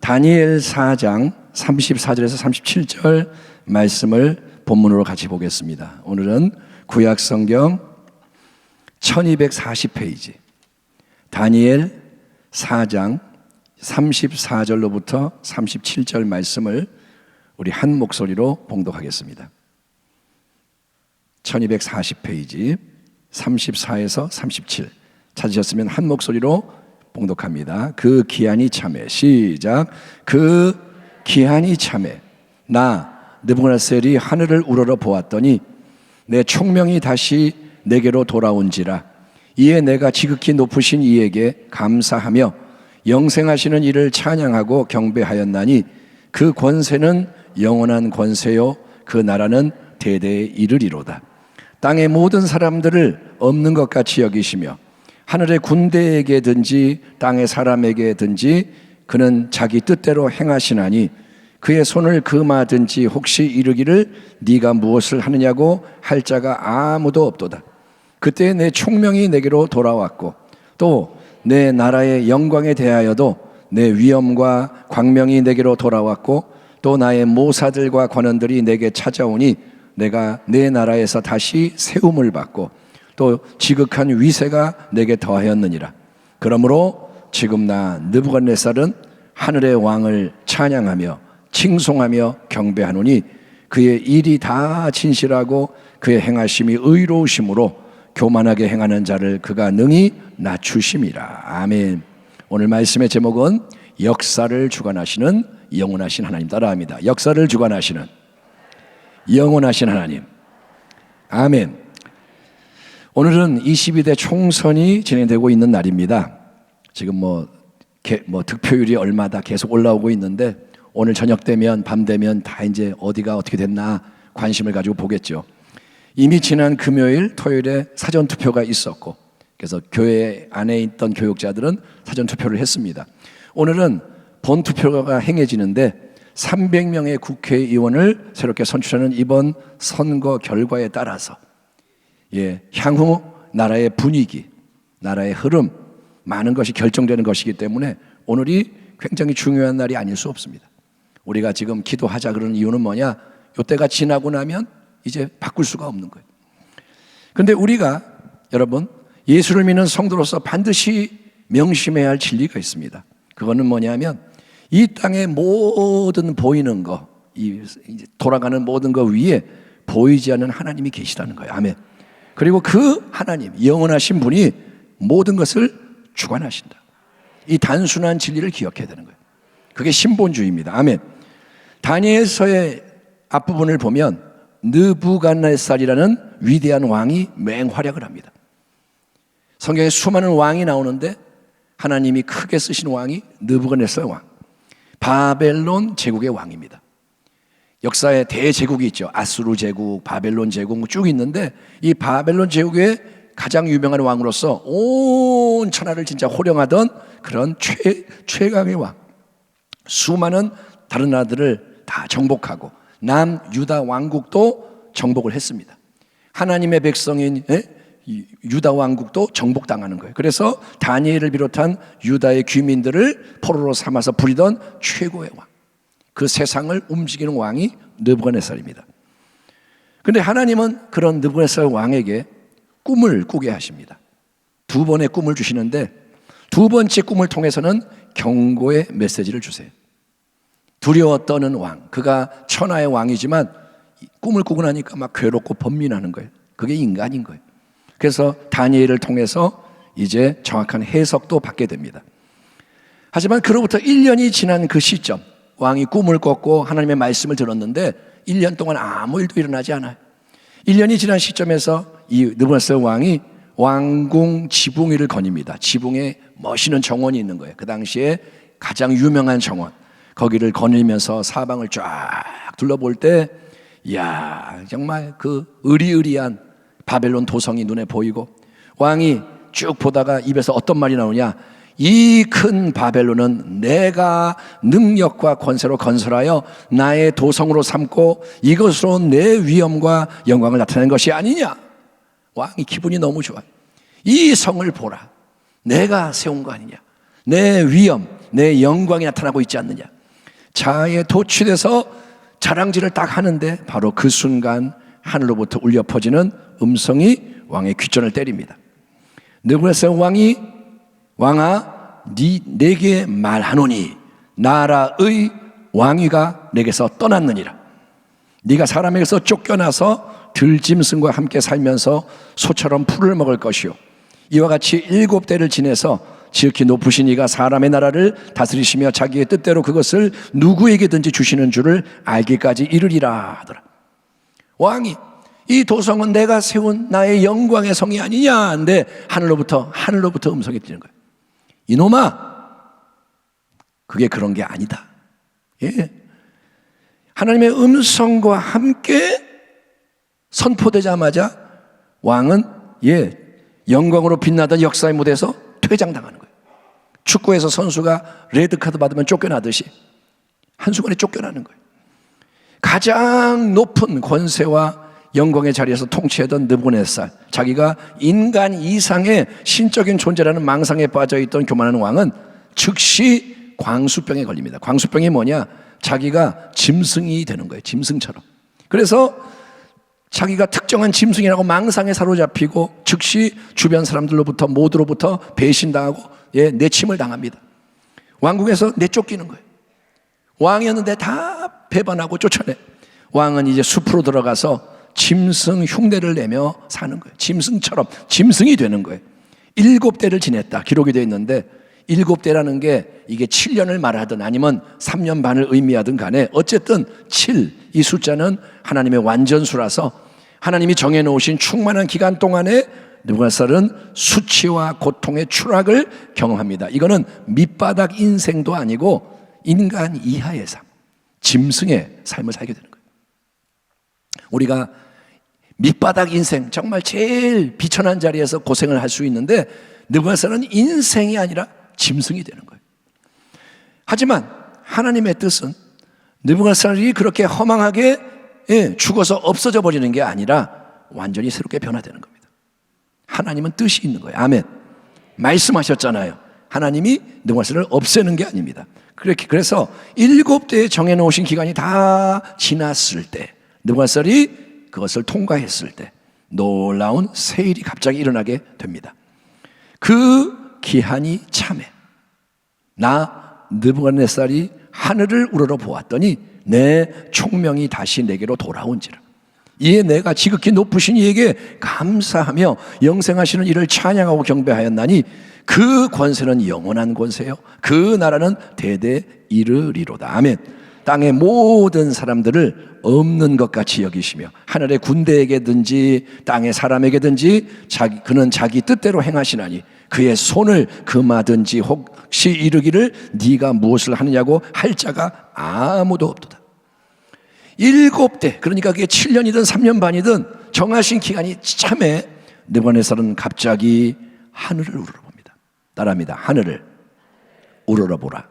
다니엘 4장 34절에서 37절 말씀을 본문으로 같이 보겠습니다. 오늘은 구약성경 1240페이지 다니엘 4장 34절로부터 37절 말씀을 우리 한 목소리로 봉독하겠습니다. 1240페이지 34에서 37 찾으셨으면 한 목소리로 봉독합니다. 그 기한이 참에 시작. 그 기한이 참에 나 느부갓네살이 하늘을 우러러 보았더니 내 총명이 다시 내게로 돌아온지라. 이에 내가 지극히 높으신 이에게 감사하며 영생하시는 이를 찬양하고 경배하였나니 그 권세는 영원한 권세요 그 나라는 대대에 이르리로다. 땅의 모든 사람들을 없는 것 같이 여기시며 하늘의 군대에게든지 땅의 사람에게든지 그는 자기 뜻대로 행하시나니 그의 손을 금하든지 혹시 이르기를 네가 무엇을 하느냐고 할 자가 아무도 없도다. 그때 내 총명이 내게로 돌아왔고 또 내 나라의 영광에 대하여도 내 위엄과 광명이 내게로 돌아왔고 또 나의 모사들과 관원들이 내게 찾아오니 내가 내 나라에서 다시 세움을 받고 또 지극한 위세가 내게 더하였느니라. 그러므로 지금 나 느부갓네살은 하늘의 왕을 찬양하며 칭송하며 경배하노니 그의 일이 다 진실하고 그의 행하심이 의로우심으로 교만하게 행하는 자를 그가 능히 낮추심이라. 아멘. 오늘 말씀의 제목은 역사를 주관하시는 영원하신 하나님. 따라합니다. 역사를 주관하시는 영원하신 하나님. 아멘. 오늘은 22대 총선이 진행되고 있는 날입니다. 지금 득표율이 얼마다 계속 올라오고 있는데 오늘 저녁 되면 밤 되면 다 이제 어디가 어떻게 됐나 관심을 가지고 보겠죠. 이미 지난 금요일 토요일에 사전투표가 있었고 그래서 교회 안에 있던 교육자들은 사전투표를 했습니다. 오늘은 본투표가 행해지는데 300명의 국회의원을 새롭게 선출하는 이번 선거 결과에 따라서 향후 나라의 분위기, 나라의 흐름, 많은 것이 결정되는 것이기 때문에 오늘이 굉장히 중요한 날이 아닐 수 없습니다. 우리가 지금 기도하자 그러는 이유는 뭐냐? 이때가 지나고 나면 이제 바꿀 수가 없는 거예요. 그런데 우리가 여러분 예수를 믿는 성도로서 반드시 명심해야 할 진리가 있습니다. 그거는 뭐냐면 이 땅의 모든 보이는 거, 돌아가는 모든 거 위에 보이지 않는 하나님이 계시다는 거예요. 아멘. 그리고 그 하나님, 영원하신 분이 모든 것을 주관하신다. 이 단순한 진리를 기억해야 되는 거예요. 그게 신본주의입니다. 아멘. 다니엘서의 앞부분을 보면 느부갓네살이라는 위대한 왕이 맹활약을 합니다. 성경에 수많은 왕이 나오는데 하나님이 크게 쓰신 왕이 느부갓네살 왕, 바벨론 제국의 왕입니다. 역사에 대제국이 있죠. 아수르 제국, 바벨론 제국 쭉 있는데 이 바벨론 제국의 가장 유명한 왕으로서 온 천하를 진짜 호령하던 그런 최강의 왕, 수많은 다른 나라들을 다 정복하고 남유다 왕국도 정복을 했습니다. 하나님의 백성인 유다 왕국도 정복당하는 거예요. 그래서 다니엘을 비롯한 유다의 귀민들을 포로로 삼아서 부리던 최고의 왕, 그 세상을 움직이는 왕이 느부갓네살입니다. 그런데 하나님은 그런 느부갓네살 왕에게 꿈을 꾸게 하십니다. 두 번의 꿈을 주시는데 두 번째 꿈을 통해서는 경고의 메시지를 주세요. 두려워 떠는 왕, 그가 천하의 왕이지만 꿈을 꾸고 나니까 막 괴롭고 번민하는 거예요. 그게 인간인 거예요. 그래서 다니엘을 통해서 이제 정확한 해석도 받게 됩니다. 하지만 그로부터 1년이 지난 그 시점, 왕이 꿈을 꿨고 하나님의 말씀을 들었는데 1년 동안 아무 일도 일어나지 않아요. 1년이 지난 시점에서 이 느부갓네살 왕이 왕궁 지붕위를 거닙니다. 지붕에 멋있는 정원이 있는 거예요. 그 당시에 가장 유명한 정원. 거기를 거닐면서 사방을 쫙 둘러볼 때 이야, 정말 그 의리의리한 바벨론 도성이 눈에 보이고 왕이 쭉 보다가 입에서 어떤 말이 나오냐? 이 큰 바벨론은 내가 능력과 권세로 건설하여 나의 도성으로 삼고 이것으로 내 위엄과 영광을 나타낸 것이 아니냐. 왕이 기분이 너무 좋아요. 이 성을 보라. 내가 세운 거 아니냐. 내 위엄, 내 영광이 나타나고 있지 않느냐. 자아에 도취돼서 자랑질을 딱 하는데 바로 그 순간 하늘로부터 울려 퍼지는 음성이 왕의 귓전을 때립니다. 느부갓네살 왕이 왕아 내게 말하노니 나라의 왕위가 내게서 떠났느니라. 네가 사람에게서 쫓겨나서 들짐승과 함께 살면서 소처럼 풀을 먹을 것이요 이와 같이 7대를 지내서 지극히 높으신 이가 사람의 나라를 다스리시며 자기의 뜻대로 그것을 누구에게든지 주시는 줄을 알기까지 이르리라 하더라. 왕이 이 도성은 내가 세운 나의 영광의 성이 아니냐 한데 하늘로부터 음성이 들리는 거예요. 이놈아, 그게 그런 게 아니다. 예. 하나님의 음성과 함께 선포되자마자 왕은 영광으로 빛나던 역사의 무대에서 퇴장당하는 거예요. 축구에서 선수가 레드카드 받으면 쫓겨나듯이 한순간에 쫓겨나는 거예요. 가장 높은 권세와 영광의 자리에서 통치하던 느부갓네살, 자기가 인간 이상의 신적인 존재라는 망상에 빠져있던 교만한 왕은 즉시 광수병에 걸립니다. 광수병이 뭐냐? 자기가 짐승이 되는 거예요. 짐승처럼. 그래서 자기가 특정한 짐승이라고 망상에 사로잡히고 즉시 주변 사람들로부터 모두로부터 배신당하고 내침을 당합니다. 왕국에서 내쫓기는 거예요. 왕이었는데 다 배반하고 쫓아내. 왕은 이제 숲으로 들어가서 짐승 흉내를 내며 사는 거예요. 짐승처럼 짐승이 되는 거예요. 7대를 지냈다 기록이 되어 있는데 7대라는 게 이게 7년을 말하든 아니면 3년 반을 의미하든 간에 어쨌든 7, 이 숫자는 하나님의 완전수라서 하나님이 정해놓으신 충만한 기간 동안에 느부갓네살은 수치와 고통의 추락을 경험합니다. 이거는 밑바닥 인생도 아니고 인간 이하의 삶, 짐승의 삶을 살게 되는 거예요. 우리가 밑바닥 인생, 정말 제일 비천한 자리에서 고생을 할 수 있는데 느부갓네살은 인생이 아니라 짐승이 되는 거예요. 하지만 하나님의 뜻은 느부갓네살이 그렇게 허망하게 죽어서 없어져 버리는 게 아니라 완전히 새롭게 변화되는 겁니다. 하나님은 뜻이 있는 거예요. 아멘. 말씀하셨잖아요. 하나님이 느부갓네살을 없애는 게 아닙니다. 그래서 7대에 정해놓으신 기간이 다 지났을 때 느부갓네살이 그것을 통과했을 때 놀라운 새 일이 갑자기 일어나게 됩니다. 그 기한이 참해. 나 느부갓네살이 하늘을 우러러 보았더니 내 총명이 다시 내게로 돌아온지라. 이에 내가 지극히 높으신 이에게 감사하며 영생하시는 이를 찬양하고 경배하였나니 그 권세는 영원한 권세요 그 나라는 대대 이르리로다. 아멘. 땅의 모든 사람들을 없는 것 같이 여기시며 하늘의 군대에게든지 땅의 사람에게든지 그는 자기 뜻대로 행하시나니 그의 손을 금하든지 혹시 이르기를 네가 무엇을 하느냐고 할 자가 아무도 없도다. 7대, 그러니까 그게 7년이든 3년 반이든 정하신 기간이 참에 느부갓네살은 갑자기 하늘을 우러러봅니다. 따라합니다. 하늘을 우러러보라.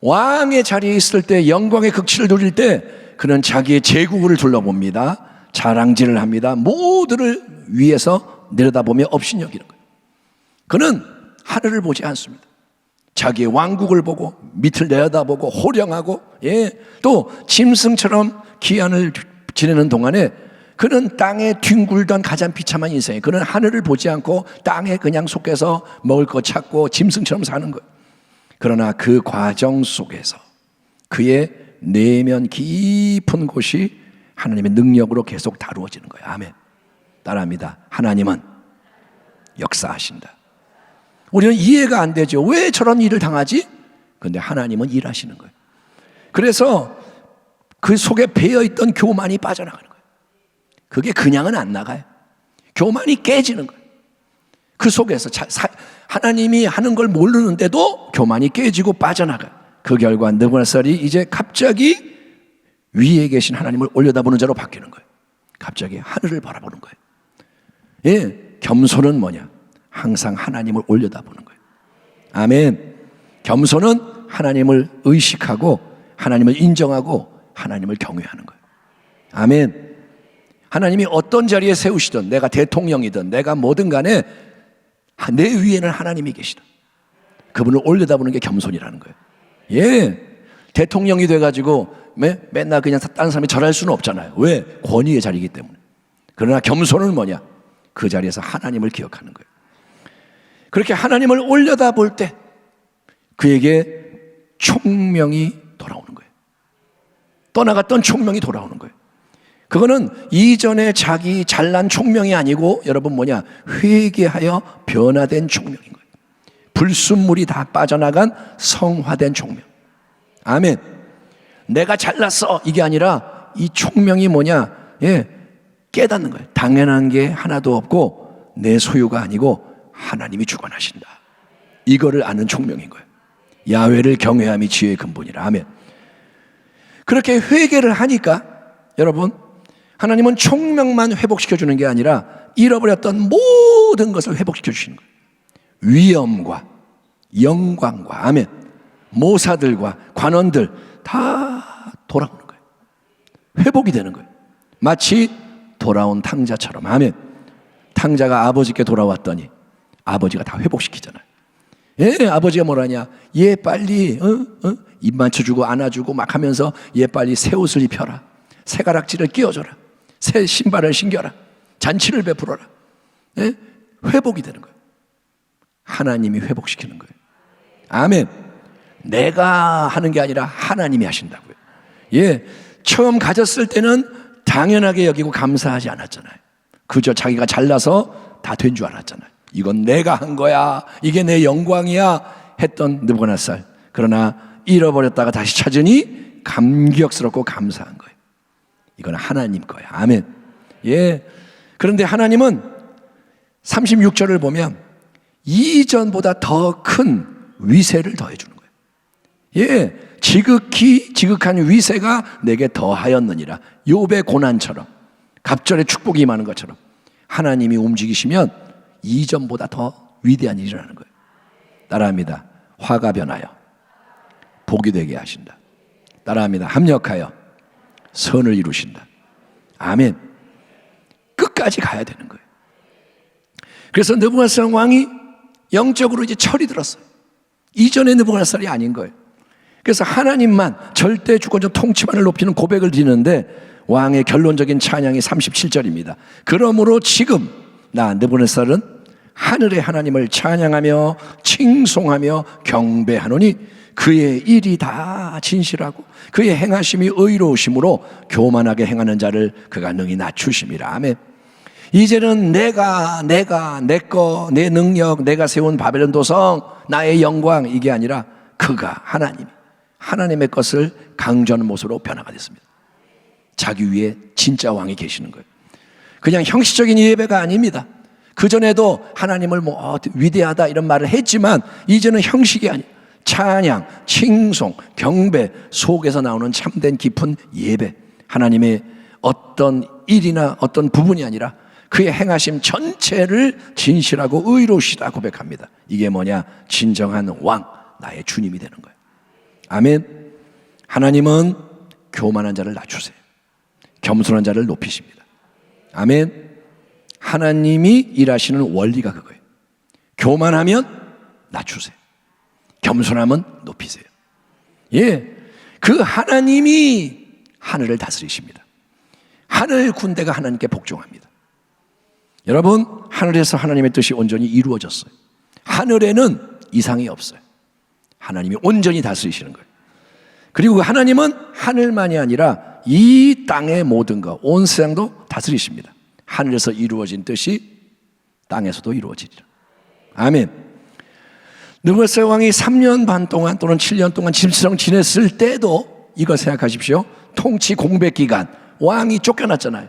왕의 자리에 있을 때, 영광의 극치를 누릴 때 그는 자기의 제국을 둘러봅니다. 자랑질을 합니다. 모두를 위에서 내려다보며 업신여기는 거예요. 그는 하늘을 보지 않습니다. 자기의 왕국을 보고 밑을 내려다보고 호령하고 또 짐승처럼 기한을 지내는 동안에 그는 땅에 뒹굴던 가장 비참한 인생에 그는 하늘을 보지 않고 땅에 그냥 속해서 먹을 거 찾고 짐승처럼 사는 거예요. 그러나 그 과정 속에서 그의 내면 깊은 곳이 하나님의 능력으로 계속 다루어지는 거예요. 아멘. 따라합니다. 하나님은 역사하신다. 우리는 이해가 안 되죠. 왜 저런 일을 당하지? 그런데 하나님은 일하시는 거예요. 그래서 그 속에 배어있던 교만이 빠져나가는 거예요. 그게 그냥은 안 나가요. 교만이 깨지는 거예요. 그 속에서 하나님이 하는 걸 모르는데도 교만이 깨지고 빠져나가요. 그 결과 느부갓네살이 이제 갑자기 위에 계신 하나님을 올려다보는 자로 바뀌는 거예요. 갑자기 하늘을 바라보는 거예요. 겸손은 뭐냐? 항상 하나님을 올려다보는 거예요. 아멘. 겸손은 하나님을 의식하고 하나님을 인정하고 하나님을 경외하는 거예요. 아멘. 하나님이 어떤 자리에 세우시든 내가 대통령이든 내가 뭐든 간에 내 위에는 하나님이 계시다. 그분을 올려다보는 게 겸손이라는 거예요. 대통령이 돼가지고 맨날 그냥 다른 사람이 절할 수는 없잖아요. 왜? 권위의 자리이기 때문에. 그러나 겸손은 뭐냐? 그 자리에서 하나님을 기억하는 거예요. 그렇게 하나님을 올려다볼 때 그에게 총명이 돌아오는 거예요. 떠나갔던 총명이 돌아오는 거예요. 그거는 이전에 자기 잘난 총명이 아니고 여러분 뭐냐? 회개하여 변화된 총명인 거예요. 불순물이 다 빠져나간 성화된 총명. 아멘. 내가 잘났어 이게 아니라 이 총명이 뭐냐? 깨닫는 거예요. 당연한 게 하나도 없고 내 소유가 아니고 하나님이 주관하신다. 이거를 아는 총명인 거예요. 야훼를 경외함이 지혜의 근본이라. 아멘. 그렇게 회개를 하니까 여러분 하나님은 총명만 회복시켜주는 게 아니라 잃어버렸던 모든 것을 회복시켜 주시는 거예요. 위엄과 영광과 아멘 모사들과 관원들 다 돌아오는 거예요. 회복이 되는 거예요. 마치 돌아온 탕자처럼. 아멘. 탕자가 아버지께 돌아왔더니 아버지가 다 회복시키잖아요. 아버지가 뭐라냐? 얘 빨리 입 맞춰주고 안아주고 막 하면서 얘 빨리 새 옷을 입혀라, 새 가락지를 끼워줘라, 새 신발을 신겨라, 잔치를 베풀어라. 회복이 되는 거예요. 하나님이 회복시키는 거예요. 아멘. 내가 하는 게 아니라 하나님이 하신다고요. 처음 가졌을 때는 당연하게 여기고 감사하지 않았잖아요. 그저 자기가 잘나서 다 된 줄 알았잖아요. 이건 내가 한 거야, 이게 내 영광이야 했던 느부갓네살. 그러나 잃어버렸다가 다시 찾으니 감격스럽고 감사한 거예요. 이건 하나님 거야. 아멘. 그런데 하나님은 36절을 보면 이전보다 더 큰 위세를 더해 주는 거예요. 지극한 위세가 내게 더하였느니라. 욥의 고난처럼 갑절의 축복이 임하는 것처럼 하나님이 움직이시면 이전보다 더 위대한 일이 일어나는 거예요. 따라합니다. 화가 변하여 복이 되게 하신다. 따라합니다. 합력하여 선을 이루신다. 아멘. 끝까지 가야 되는 거예요. 그래서 느부갓네살 왕이 영적으로 이제 철이 들었어요. 이전의 느부갓네살이 아닌 거예요. 그래서 하나님만 절대 주권적 통치만을 높이는 고백을 드리는데 왕의 결론적인 찬양이 37절입니다. 그러므로 지금 나 느부갓네살은 하늘의 하나님을 찬양하며 칭송하며 경배하노니 그의 일이 다 진실하고 그의 행하심이 의로우심으로 교만하게 행하는 자를 그가 능히 낮추심이라. 아멘. 이제는 내가 내거 내 능력 내가 세운 바벨론 도성 나의 영광 이게 아니라 그가 하나님의 것을 강조하는 모습으로 변화가 됐습니다. 자기 위에 진짜 왕이 계시는 거예요. 그냥 형식적인 예배가 아닙니다. 그전에도 하나님을 위대하다 이런 말을 했지만 이제는 형식이 아니에요. 찬양, 칭송, 경배 속에서 나오는 참된 깊은 예배. 하나님의 어떤 일이나 어떤 부분이 아니라 그의 행하심 전체를 진실하고 의로우시다 고백합니다. 이게 뭐냐? 진정한 왕, 나의 주님이 되는 거예요. 아멘. 하나님은 교만한 자를 낮추세요. 겸손한 자를 높이십니다. 아멘. 하나님이 일하시는 원리가 그거예요. 교만하면 낮추세요. 겸손하면 높이세요. 그 하나님이 하늘을 다스리십니다. 하늘 군대가 하나님께 복종합니다. 여러분, 하늘에서 하나님의 뜻이 온전히 이루어졌어요. 하늘에는 이상이 없어요. 하나님이 온전히 다스리시는 거예요. 그리고 하나님은 하늘만이 아니라 이 땅의 모든 것, 온 세상도 다스리십니다. 하늘에서 이루어진 뜻이 땅에서도 이루어지리라. 아멘. 느부갓네살 왕이 3년 반 동안 또는 7년 동안 짐승처럼 지냈을 때도 이거 생각하십시오. 통치 공백 기간, 왕이 쫓겨났잖아요.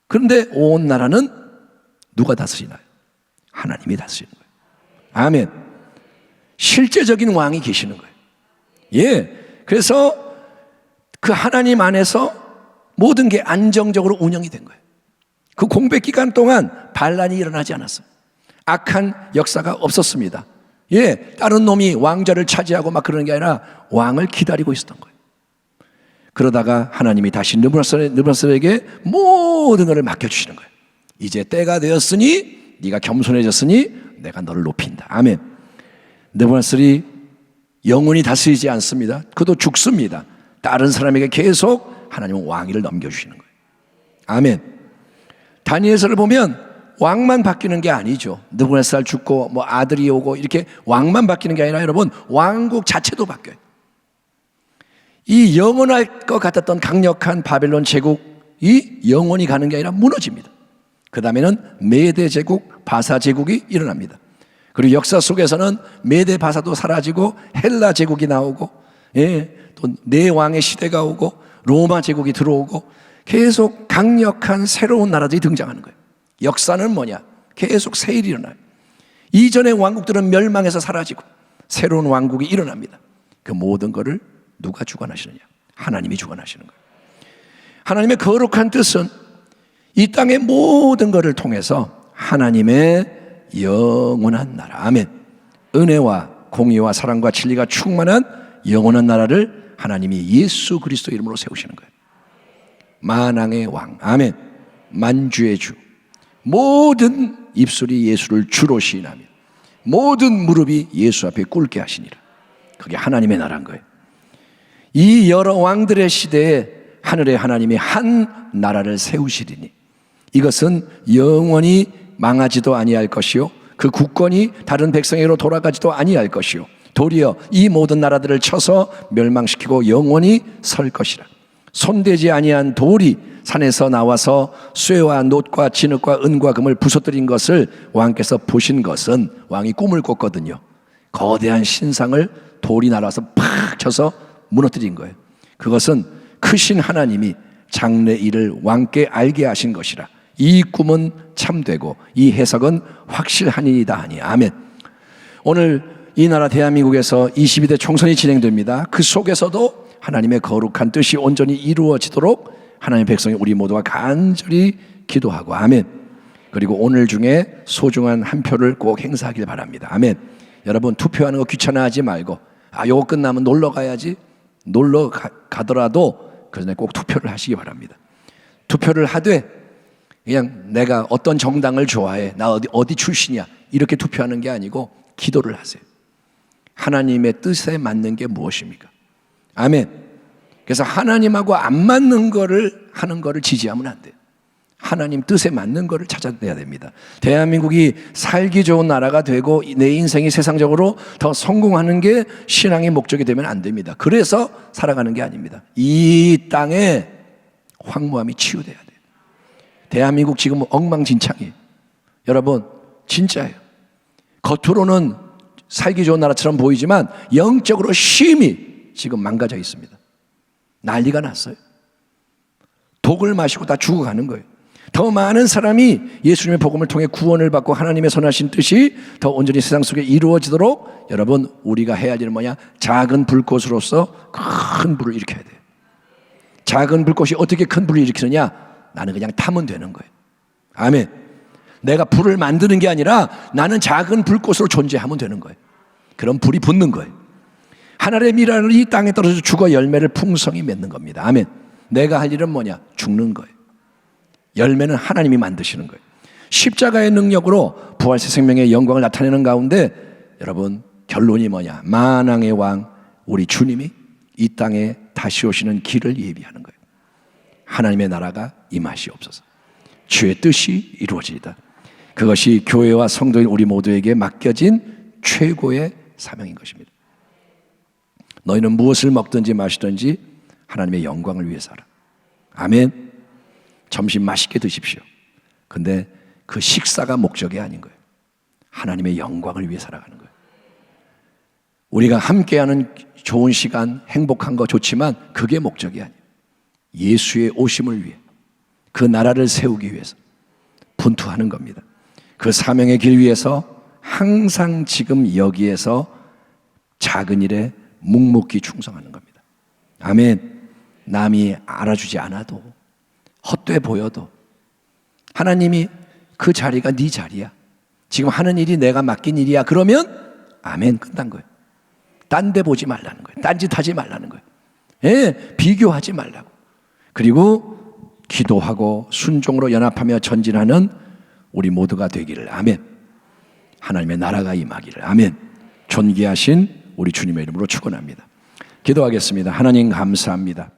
그런데 온 나라는 누가 다스리나요? 하나님이 다스리는 거예요. 아멘. 실제적인 왕이 계시는 거예요. 그래서 그 하나님 안에서 모든 게 안정적으로 운영이 된 거예요. 그 공백 기간 동안 반란이 일어나지 않았어요. 악한 역사가 없었습니다. 다른 놈이 왕좌를 차지하고 막 그러는 게 아니라 왕을 기다리고 있었던 거예요. 그러다가 하나님이 다시 느부갓네살에게 모든 것을 맡겨주시는 거예요. 이제 때가 되었으니 네가 겸손해졌으니 내가 너를 높인다. 아멘. 느부갓네살이 영원히 다스리지 않습니다. 그도 죽습니다. 다른 사람에게 계속 하나님은 왕위를 넘겨주시는 거예요. 아멘. 다니엘서를 보면 왕만 바뀌는 게 아니죠. 느부갓네살 죽고 뭐 아들이 오고 이렇게 왕만 바뀌는 게 아니라 여러분 왕국 자체도 바뀌어요. 이 영원할 것 같았던 강력한 바벨론 제국이 영원히 가는 게 아니라 무너집니다. 그 다음에는 메대 제국, 바사 제국이 일어납니다. 그리고 역사 속에서는 메대 바사도 사라지고 헬라 제국이 나오고, 또 네 왕의 시대가 오고 로마 제국이 들어오고 계속 강력한 새로운 나라들이 등장하는 거예요. 역사는 뭐냐? 계속 새 일이 일어나요. 이전의 왕국들은 멸망해서 사라지고 새로운 왕국이 일어납니다. 그 모든 것을 누가 주관하시느냐? 하나님이 주관하시는 거예요. 하나님의 거룩한 뜻은 이 땅의 모든 것을 통해서 하나님의 영원한 나라, 아멘, 은혜와 공의와 사랑과 진리가 충만한 영원한 나라를 하나님이 예수 그리스도 이름으로 세우시는 거예요. 만왕의 왕, 아멘, 만주의 주, 모든 입술이 예수를 주로 시인하며 모든 무릎이 예수 앞에 꿇게 하시니라. 그게 하나님의 나라인 거예요. 이 여러 왕들의 시대에 하늘의 하나님이 한 나라를 세우시리니 이것은 영원히 망하지도 아니할 것이요 그 국권이 다른 백성에게로 돌아가지도 아니할 것이요 도리어 이 모든 나라들을 쳐서 멸망시키고 영원히 설 것이라. 손대지 아니한 돌이 산에서 나와서 쇠와 놋과 진흙과 은과 금을 부서뜨린 것을 왕께서 보신 것은, 왕이 꿈을 꿨거든요. 거대한 신상을 돌이 날아서 팍 쳐서 무너뜨린 거예요. 그것은 크신 하나님이 장래 일을 왕께 알게 하신 것이라. 이 꿈은 참되고 이 해석은 확실하니이다 하니. 아멘. 오늘 이 나라 대한민국에서 22대 총선이 진행됩니다. 그 속에서도 하나님의 거룩한 뜻이 온전히 이루어지도록 하나님의 백성이 우리 모두가 간절히 기도하고, 아멘. 그리고 오늘 중에 소중한 한 표를 꼭 행사하길 바랍니다. 아멘. 여러분 투표하는 거 귀찮아하지 말고, 요거 끝나면 놀러 가야지, 놀러 가더라도 그 전에 꼭 투표를 하시기 바랍니다. 투표를 하되 그냥 내가 어떤 정당을 좋아해, 나 어디 출신이야, 이렇게 투표하는 게 아니고 기도를 하세요. 하나님의 뜻에 맞는 게 무엇입니까? 아멘. 그래서 하나님하고 안 맞는 거를 하는 거를 지지하면 안 돼요. 하나님 뜻에 맞는 거를 찾아내야 됩니다. 대한민국이 살기 좋은 나라가 되고 내 인생이 세상적으로 더 성공하는 게 신앙의 목적이 되면 안 됩니다. 그래서 살아가는 게 아닙니다. 이 땅에 황무함이 치유돼야 돼요. 대한민국 지금 엉망진창이에요. 여러분 진짜예요. 겉으로는 살기 좋은 나라처럼 보이지만 영적으로 심히 지금 망가져 있습니다. 난리가 났어요. 독을 마시고 다 죽어가는 거예요. 더 많은 사람이 예수님의 복음을 통해 구원을 받고 하나님의 선하신 뜻이 더 온전히 세상 속에 이루어지도록 여러분 우리가 해야 할 일은 뭐냐? 작은 불꽃으로서 큰 불을 일으켜야 돼요. 작은 불꽃이 어떻게 큰 불을 일으키느냐? 나는 그냥 타면 되는 거예요. 아멘. 내가 불을 만드는 게 아니라 나는 작은 불꽃으로 존재하면 되는 거예요. 그럼 불이 붙는 거예요. 하늘의 미랄을 이 땅에 떨어져 죽어 열매를 풍성히 맺는 겁니다. 아멘. 내가 할 일은 뭐냐? 죽는 거예요. 열매는 하나님이 만드시는 거예요. 십자가의 능력으로 부활세 생명의 영광을 나타내는 가운데 여러분 결론이 뭐냐? 만왕의 왕 우리 주님이 이 땅에 다시 오시는 길을 예비하는 거예요. 하나님의 나라가 임하시옵소서. 주의 뜻이 이루어지리다. 그것이 교회와 성도인 우리 모두에게 맡겨진 최고의 사명인 것입니다. 너희는 무엇을 먹든지 마시든지 하나님의 영광을 위해서 하라. 아멘. 점심 맛있게 드십시오. 근데 그 식사가 목적이 아닌 거예요. 하나님의 영광을 위해 살아가는 거예요. 우리가 함께하는 좋은 시간, 행복한 거 좋지만 그게 목적이 아니에요. 예수의 오심을 위해, 그 나라를 세우기 위해서 분투하는 겁니다. 그 사명의 길 위해서 항상 지금 여기에서 작은 일에 묵묵히 충성하는 겁니다. 아멘. 남이 알아주지 않아도, 헛돼 보여도 하나님이 그 자리가 네 자리야, 지금 하는 일이 내가 맡긴 일이야, 그러면 아멘, 끝난 거예요. 딴 데 보지 말라는 거예요. 딴짓 하지 말라는 거예요. 비교하지 말라고. 그리고 기도하고 순종으로 연합하며 전진하는 우리 모두가 되기를. 아멘. 하나님의 나라가 임하기를. 아멘. 존귀하신 우리 주님의 이름으로 축원합니다. 기도하겠습니다. 하나님 감사합니다.